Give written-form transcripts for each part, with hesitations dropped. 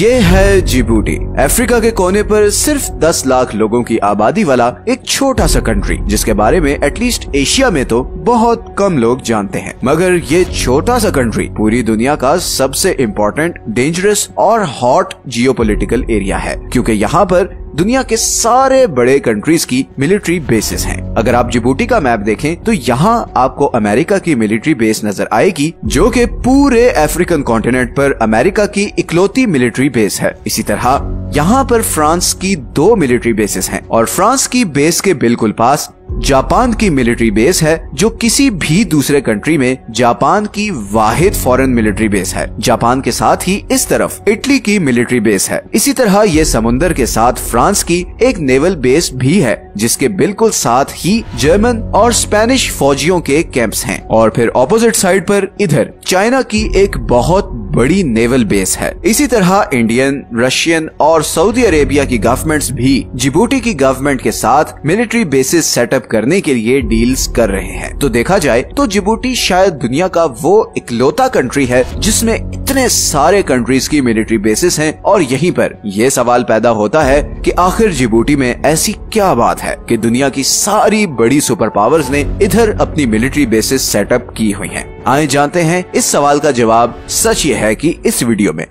ये है Djibouti, Africa के कोने पर सिर्फ 10 लाख लोगों की आबादी वाला एक छोटा सा कंट्री, जिसके बारे में एटलीस्ट एशिया में तो बहुत कम लोग जानते हैं। मगर ये छोटा सा कंट्री पूरी दुनिया का सबसे इम्पोर्टेंट, डेंजरस और हॉट जियोपॉलिटिकल एरिया है, क्योंकि यहाँ पर दुनिया के सारे बड़े कंट्रीज की मिलिट्री बेसेस हैं। अगर आप जिबूटी का मैप देखें तो यहाँ आपको अमेरिका की मिलिट्री बेस नजर आएगी, जो कि पूरे अफ्रीकन कॉन्टिनेंट पर अमेरिका की इकलौती मिलिट्री बेस है। इसी तरह यहाँ पर फ्रांस की 2 मिलिट्री बेसेस हैं और फ्रांस की बेस के बिल्कुल पास जापान की मिलिट्री बेस है, जो किसी भी दूसरे कंट्री में जापान की वाहिद फॉरेन मिलिट्री बेस है। जापान के साथ ही इस तरफ इटली की मिलिट्री बेस है। इसी तरह ये समुंदर के साथ फ्रांस की एक नेवल बेस भी है, जिसके बिल्कुल साथ ही जर्मन और स्पेनिश फौजियों के कैंप्स हैं। और फिर ऑपोजिट साइड पर इधर चाइना की एक बहुत बड़ी नेवल बेस है। इसी तरह इंडियन, रशियन और सऊदी अरेबिया की गवर्नमेंट्स भी जिबूटी की गवर्नमेंट के साथ मिलिट्री बेसिस सेटअप करने के लिए डील्स कर रहे हैं। तो देखा जाए तो जिबूटी शायद दुनिया का वो इकलौता कंट्री है जिसमें इतने सारे कंट्रीज की मिलिट्री बेसिस हैं। और यहीं पर यह सवाल पैदा होता है कि आखिर जिबूटी में ऐसी क्या बात है कि दुनिया की सारी बड़ी सुपर पावर्स ने इधर अपनी मिलिट्री बेसिस सेटअप की हुई हैं। आइए जानते हैं इस सवाल का जवाब। सच ये है कि इस वीडियो में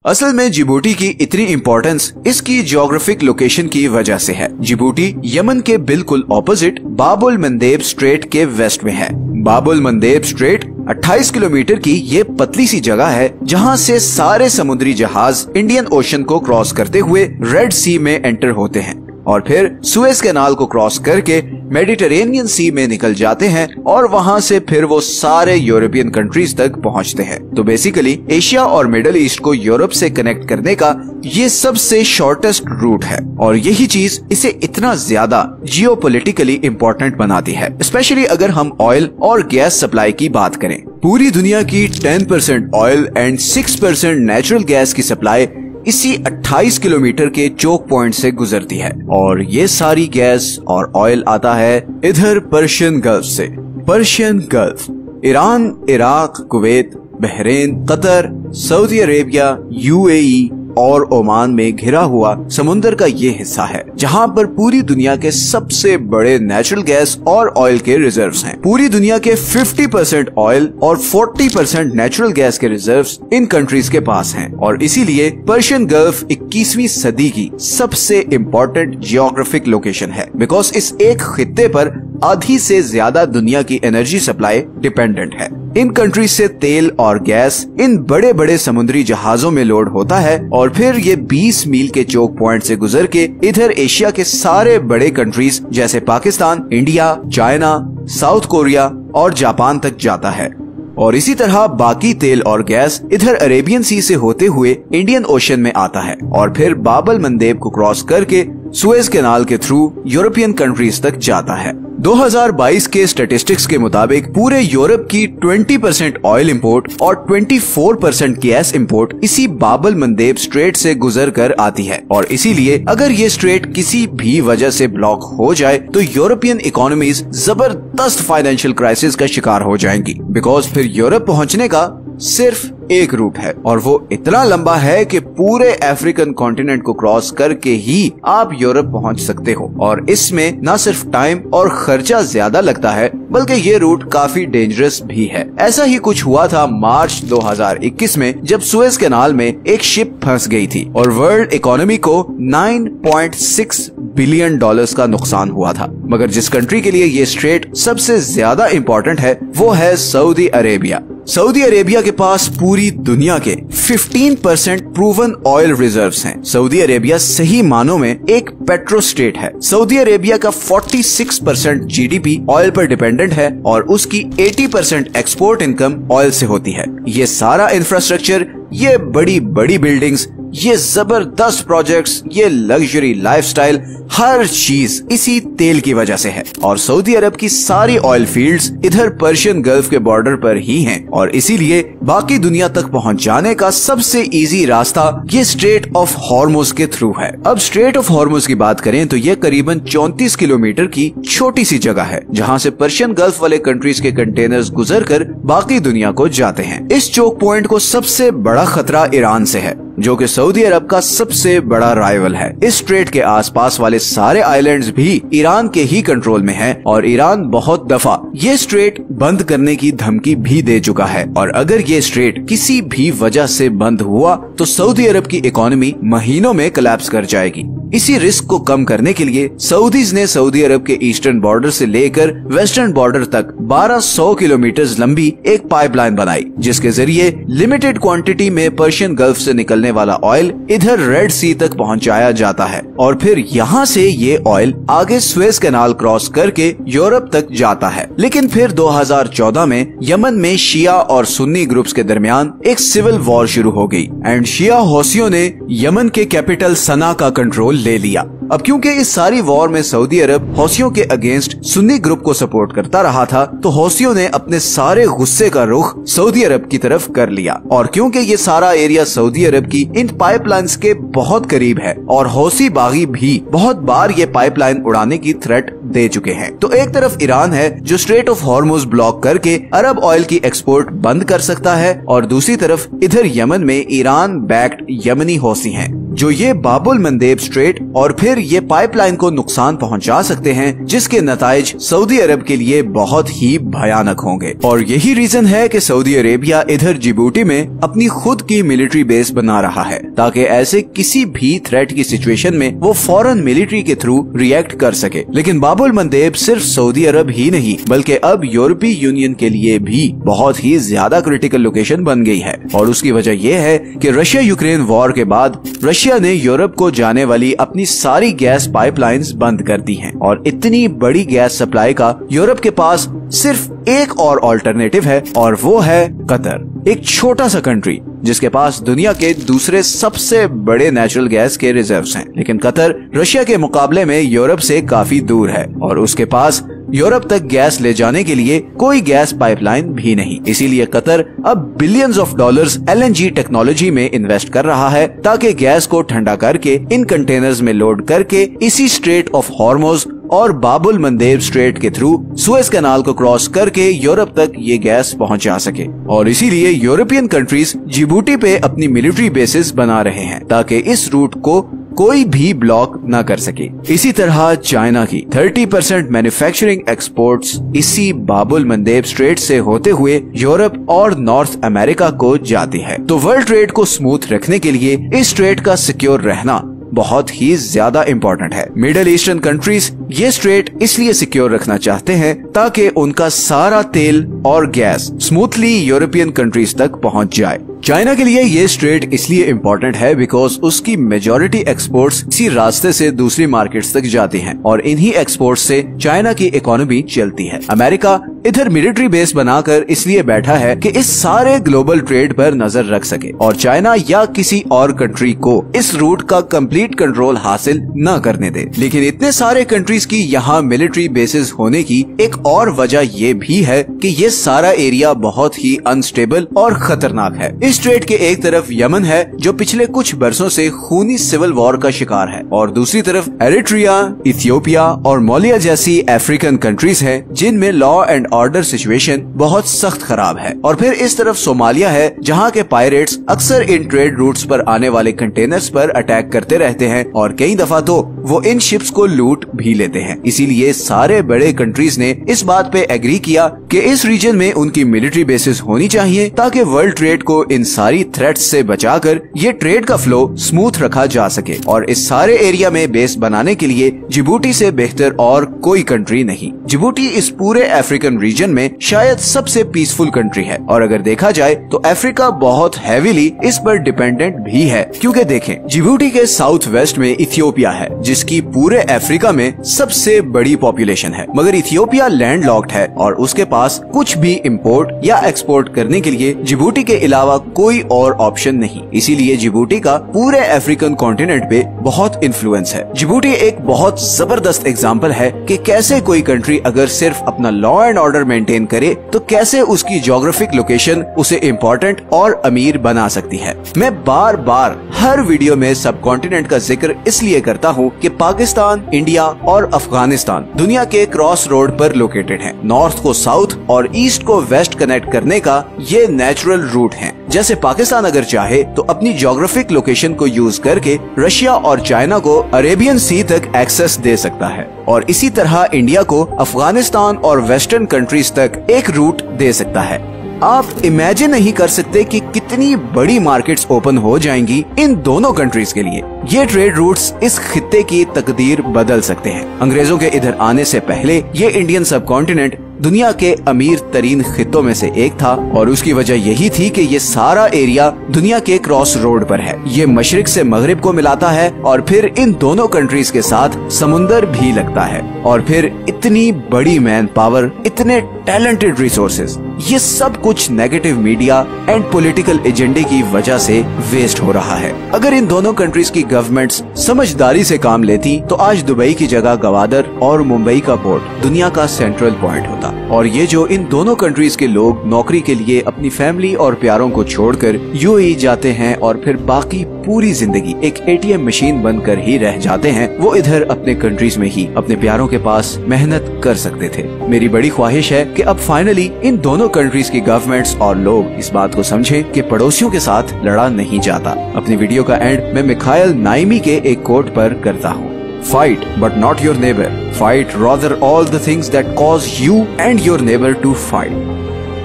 असल में जिबूटी की इतनी इम्पोर्टेंस इसकी जियोग्राफिक लोकेशन की वजह से है। जिबूटी यमन के बिल्कुल ऑपोजिट बाबुल मंदेब स्ट्रेट के वेस्ट में है। बाबुल मंदेब स्ट्रेट 28 किलोमीटर की ये पतली सी जगह है, जहां से सारे समुद्री जहाज इंडियन ओशन को क्रॉस करते हुए रेड सी में एंटर होते हैं और फिर सुएज कैनाल को क्रॉस करके मेडिटेरेनियन सी में निकल जाते हैं और वहां से फिर वो सारे यूरोपियन कंट्रीज तक पहुंचते हैं। तो बेसिकली एशिया और मिडिल ईस्ट को यूरोप से कनेक्ट करने का ये सबसे शॉर्टेस्ट रूट है और यही चीज इसे इतना ज्यादा जियोपॉलिटिकली इम्पोर्टेंट बनाती है, स्पेशली अगर हम ऑयल और गैस सप्लाई की बात करें। पूरी दुनिया की 10% ऑयल एंड 6% नेचुरल गैस की सप्लाई इसी 28 किलोमीटर के चोक पॉइंट से गुजरती है और ये सारी गैस और ऑयल आता है इधर पर्शियन गल्फ से। Persian gulf Iran, Iraq, Kuwait, Bahrain, Qatar, Saudi Arabia, UAE और ओमान में घिरा हुआ समुंदर का ये हिस्सा है, जहां पर पूरी दुनिया के सबसे बड़े नेचुरल गैस और ऑयल के रिजर्व्स हैं। पूरी दुनिया के 50% ऑयल और 40% नेचुरल गैस के रिजर्व्स इन कंट्रीज के पास हैं और इसीलिए पर्शियन गल्फ 21वीं सदी की सबसे इम्पोर्टेंट जियोग्राफिक लोकेशन है, बिकॉज इस एक खित्ते पर आधी से ज्यादा दुनिया की एनर्जी सप्लाई डिपेंडेंट है। इन कंट्रीज से तेल और गैस इन बड़े बड़े समुद्री जहाजों में लोड होता है और फिर ये 20 मील के चोक पॉइंट से गुजर के इधर एशिया के सारे बड़े कंट्रीज जैसे Pakistan, India, China, south Korea और जापान तक जाता है। और इसी तरह बाकी तेल और गैस इधर अरेबियन सी से होते हुए इंडियन ओशन में आता है और फिर बाबल मंदेब को क्रॉस करके सुएज कैनाल के थ्रू यूरोपियन कंट्रीज तक जाता है। 2022 के स्टैटिस्टिक्स के मुताबिक पूरे यूरोप की 20% ऑयल इंपोर्ट और 24% गैस इंपोर्ट इसी बाबल मंदेब स्ट्रेट से गुजर कर आती है और इसीलिए अगर ये स्ट्रेट किसी भी वजह से ब्लॉक हो जाए तो यूरोपियन इकोनॉमीज जबरदस्त फाइनेंशियल क्राइसिस का शिकार हो जाएंगी, बिकॉज फिर यूरोप पहुंचने का सिर्फ एक रूट है और वो इतना लंबा है कि पूरे अफ्रीकन कॉन्टिनेंट को क्रॉस करके ही आप यूरोप पहुंच सकते हो और इसमें न सिर्फ टाइम और खर्चा ज्यादा लगता है बल्कि ये रूट काफी डेंजरस भी है। ऐसा ही कुछ हुआ था मार्च 2021 में, जब सुएज कैनाल में एक शिप फंस गई थी और वर्ल्ड इकोनॉमी को 9.6 बिलियन डॉलर्स का नुकसान हुआ था। मगर जिस कंट्री के लिए ये स्ट्रेट सबसे ज्यादा इम्पोर्टेंट है वो है सऊदी अरेबिया। सऊदी अरेबिया के पास पूरी दुनिया के 15% प्रूवन ऑयल रिजर्व्स हैं। सऊदी अरेबिया सही मानों में एक पेट्रो स्टेट है। सऊदी अरेबिया का 46% जीडीपी ऑयल पर डिपेंडेंट है और उसकी 80% एक्सपोर्ट इनकम ऑयल से होती है। ये सारा इंफ्रास्ट्रक्चर, ये बड़ी बड़ी बिल्डिंग्स, ये जबरदस्त प्रोजेक्ट्स, ये लग्जरी लाइफस्टाइल, हर चीज इसी तेल की वजह से है और सऊदी अरब की सारी ऑयल फील्ड्स इधर पर्शियन गल्फ के बॉर्डर पर ही हैं और इसीलिए बाकी दुनिया तक पहुंच जाने का सबसे इजी रास्ता ये स्ट्रेट ऑफ हॉर्मुज के थ्रू है। अब स्ट्रेट ऑफ हॉर्मुज की बात करें तो ये करीबन 34 किलोमीटर की छोटी सी जगह है, जहां से पर्शियन गल्फ वाले कंट्रीज के कंटेनर्स गुजर कर बाकी दुनिया को जाते हैं। इस चोक पॉइंट को सबसे बड़ा खतरा ईरान से है। जो कि सऊदी अरब का सबसे बड़ा राइवल है। इस स्ट्रेट के आसपास वाले सारे आइलैंड्स भी ईरान के ही कंट्रोल में हैं और ईरान बहुत दफा ये स्ट्रेट बंद करने की धमकी भी दे चुका है। और अगर ये स्ट्रेट किसी भी वजह से बंद हुआ तो सऊदी अरब की इकोनॉमी महीनों में कोलैप्स कर जाएगी। इसी रिस्क को कम करने के लिए सऊदीज ने सऊदी अरब के ईस्टर्न बॉर्डर से लेकर वेस्टर्न बॉर्डर तक 1200 किलोमीटर लंबी एक पाइपलाइन बनाई, जिसके जरिए लिमिटेड क्वांटिटी में पर्शियन गल्फ से निकलने वाला ऑयल इधर रेड सी तक पहुंचाया जाता है और फिर यहाँ से ये ऑयल आगे सुएज कैनाल क्रॉस करके यूरोप तक जाता है। लेकिन फिर 2014 में यमन में शिया और सुन्नी ग्रुप्स के दरमियान एक सिविल वॉर शुरू हो गई एंड शिया हौसियों ने यमन के कैपिटल सना का कंट्रोल ले लिया। अब क्योंकि इस सारी वॉर में सऊदी अरब हौसियों के अगेंस्ट सुन्नी ग्रुप को सपोर्ट करता रहा था, तो हौसियों ने अपने सारे गुस्से का रुख सऊदी अरब की तरफ कर लिया। और क्योंकि ये सारा एरिया सऊदी अरब की इन पाइपलाइंस के बहुत करीब है और हौसी बागी भी बहुत बार ये पाइपलाइन उड़ाने की थ्रेट दे चुके हैं, तो एक तरफ ईरान है जो स्ट्रेट ऑफ हॉर्मुज ब्लॉक करके अरब ऑयल की एक्सपोर्ट बंद कर सकता है और दूसरी तरफ इधर यमन में ईरान बैक्ड यमनी हौसी हैं जो ये बाबुल मंदेब स्ट्रेट और फिर ये पाइपलाइन को नुकसान पहुंचा सकते हैं, जिसके नताइज सऊदी अरब के लिए बहुत ही भयानक होंगे। और यही रीजन है कि सऊदी अरेबिया इधर जिबूटी में अपनी खुद की मिलिट्री बेस बना रहा है ताकि ऐसे किसी भी थ्रेट की सिचुएशन में वो फौरन मिलिट्री के थ्रू रिएक्ट कर सके। लेकिन बाबुल मंदेब सिर्फ सऊदी अरब ही नहीं बल्कि अब यूरोपीय यूनियन के लिए भी बहुत ही ज्यादा क्रिटिकल लोकेशन बन गई है। और उसकी वजह यह है कि रशिया यूक्रेन वॉर के बाद रशिया ने यूरोप को जाने वाली अपनी सारी गैस पाइपलाइंस बंद कर दी हैं और इतनी बड़ी गैस सप्लाई का यूरोप के पास सिर्फ एक और ऑल्टरनेटिव है और वो है कतर, एक छोटा सा कंट्री जिसके पास दुनिया के दूसरे सबसे बड़े नेचुरल गैस के रिजर्व्स हैं। लेकिन कतर रशिया के मुकाबले में यूरोप से काफी दूर है और उसके पास यूरोप तक गैस ले जाने के लिए कोई गैस पाइपलाइन भी नहीं। इसीलिए कतर अब billions of dollars LNG technology में इन्वेस्ट कर रहा है ताकि गैस को ठंडा करके इन कंटेनर्स में लोड करके इसी स्ट्रेट ऑफ हॉर्मुज और बाबुल मंदेब स्ट्रेट के थ्रू सुएज कैनाल को क्रॉस करके यूरोप तक ये गैस पहुंचा सके। और इसीलिए यूरोपियन कंट्रीज जिबूटी पे अपनी मिलिट्री बेसिस बना रहे हैं ताकि इस रूट को कोई भी ब्लॉक न कर सके। इसी तरह चाइना की 30% मैन्युफैक्चरिंग एक्सपोर्ट्स इसी बाबुल मंदेब स्ट्रेट से होते हुए यूरोप और नॉर्थ अमेरिका को जाती है। तो वर्ल्ड ट्रेड को स्मूथ रखने के लिए इस स्ट्रेट का सिक्योर रहना बहुत ही ज्यादा इम्पोर्टेंट है। मिडिल ईस्टर्न कंट्रीज ये स्ट्रेट इसलिए सिक्योर रखना चाहते हैं ताकि उनका सारा तेल और गैस स्मूथली यूरोपियन कंट्रीज तक पहुंच जाए। चाइना के लिए ये स्ट्रेट इसलिए इम्पोर्टेंट है बिकॉज उसकी मेजॉरिटी एक्सपोर्ट्स इसी रास्ते से दूसरी मार्केट्स तक जाती हैं और इन्हीं एक्सपोर्ट्स से चाइना की इकोनॉमी चलती है। अमेरिका इधर मिलिट्री बेस बनाकर इसलिए बैठा है कि इस सारे ग्लोबल ट्रेड पर नजर रख सके और चाइना या किसी और कंट्री को इस रूट का कंप्लीट कंट्रोल हासिल न करने दे। लेकिन इतने सारे कंट्रीज की यहाँ मिलिट्री बेसिस होने की एक और वजह ये भी है कि ये सारा एरिया बहुत ही अनस्टेबल और खतरनाक है। इस स्ट्रेट के एक तरफ यमन है जो पिछले कुछ बरसों से खूनी सिविल वॉर का शिकार है और दूसरी तरफ एरिट्रिया, इथियोपिया और मोलिया जैसी अफ्रीकन कंट्रीज हैं जिनमें लॉ एंड ऑर्डर सिचुएशन बहुत सख्त खराब है। और फिर इस तरफ सोमालिया है जहाँ के पायरेट्स अक्सर इन ट्रेड रूट्स पर आने वाले कंटेनर्स पर अटैक करते रहते हैं और कई दफा तो वो इन शिप्स को लूट भी लेते हैं। इसीलिए सारे बड़े कंट्रीज ने इस बात पे एग्री किया कि इस रीजन में उनकी मिलिट्री बेसिस होनी चाहिए ताकि वर्ल्ड ट्रेड को इन सारी थ्रेट्स से बचाकर ये ट्रेड का फ्लो स्मूथ रखा जा सके। और इस सारे एरिया में बेस बनाने के लिए जिबूटी से बेहतर और कोई कंट्री नहीं। जिबूटी इस पूरे अफ्रीकन रीजन में शायद सबसे पीसफुल कंट्री है और अगर देखा जाए तो अफ्रीका बहुत हैवीली इस पर डिपेंडेंट भी है क्योंकि देखें जिबूटी के साउथ वेस्ट में इथियोपिया है जिसकी पूरे अफ्रीका में सबसे बड़ी पॉपुलेशन है, मगर इथियोपिया लैंडलॉक्ड है और उसके पास कुछ भी इंपोर्ट या एक्सपोर्ट करने के लिए जिबूटी के अलावा कोई और ऑप्शन नहीं। इसीलिए जिबूटी का पूरे अफ्रीकन कॉन्टिनेंट पे बहुत इन्फ्लुएंस है। जिबूटी एक बहुत जबरदस्त एग्जाम्पल है कि कैसे कोई कंट्री अगर सिर्फ अपना लॉ एंड ऑर्डर मेंटेन करे तो कैसे उसकी ज्योग्राफिक लोकेशन उसे इम्पोर्टेंट और अमीर बना सकती है। मैं बार बार हर वीडियो में सब कॉन्टिनेंट का जिक्र इसलिए करता हूँ कि पाकिस्तान, इंडिया और अफगानिस्तान दुनिया के क्रॉस रोड पर लोकेटेड हैं। नॉर्थ को साउथ और ईस्ट को वेस्ट कनेक्ट करने का ये नेचुरल रूट है। जैसे पाकिस्तान अगर चाहे तो अपनी ज्योग्राफिक लोकेशन को यूज करके रशिया और चाइना को अरेबियन सी तक एक्सेस दे सकता है, और इसी तरह इंडिया को अफगानिस्तान और वेस्टर्न कंट्रीज तक एक रूट दे सकता है। आप इमेजिन नहीं कर सकते कि कितनी बड़ी मार्केट्स ओपन हो जाएंगी इन दोनों कंट्रीज के लिए। ये ट्रेड रूट्स इस खित्ते की तकदीर बदल सकते हैं। अंग्रेजों के इधर आने से पहले ये इंडियन सब कॉन्टिनेंट दुनिया के अमीर तरीन खित्तों में से एक था, और उसकी वजह यही थी कि ये सारा एरिया दुनिया के क्रॉस रोड पर है। ये मशरिक से मगरिब को मिलाता है, और फिर इन दोनों कंट्रीज के साथ समुंदर भी लगता है, और फिर इतनी बड़ी मैन पावर, इतने टैलेंटेड रिसोर्सेज, ये सब कुछ नेगेटिव मीडिया एंड पॉलिटिकल एजेंडे की वजह से वेस्ट हो रहा है। अगर इन दोनों कंट्रीज की गवर्नमेंट्स समझदारी से काम लेती तो आज दुबई की जगह गवादर और मुंबई का पोर्ट दुनिया का सेंट्रल पॉइंट होता, और ये जो इन दोनों कंट्रीज के लोग नौकरी के लिए अपनी फैमिली और प्यारों को छोड़कर यूएई जाते हैं और फिर बाकी पूरी जिंदगी एक एटीएम मशीन बनकर ही रह जाते हैं, वो इधर अपने कंट्रीज में ही अपने प्यारों के पास मेहनत कर सकते थे। मेरी बड़ी ख्वाहिश है कि अब फाइनली इन दोनों कंट्रीज की गवर्नमेंट्स और लोग इस बात को समझें कि पड़ोसियों के साथ लड़ा नहीं जाता। अपनी वीडियो का एंड मैं मिखाइल नाइमी के एक कोट पर करता हूँ। Fight, but not your neighbor. Fight rather all the things that cause you and your neighbor to fight.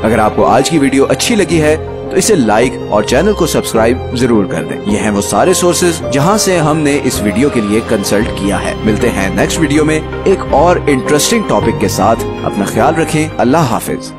अगर आपको आज की वीडियो अच्छी लगी है तो इसे लाइक और चैनल को सब्सक्राइब जरूर कर दें। ये हैं वो सारे सोर्सेज जहां से हमने इस वीडियो के लिए कंसल्ट किया है। मिलते हैं नेक्स्ट वीडियो में एक और इंटरेस्टिंग टॉपिक के साथ। अपना ख्याल रखें। अल्लाह हाफिज।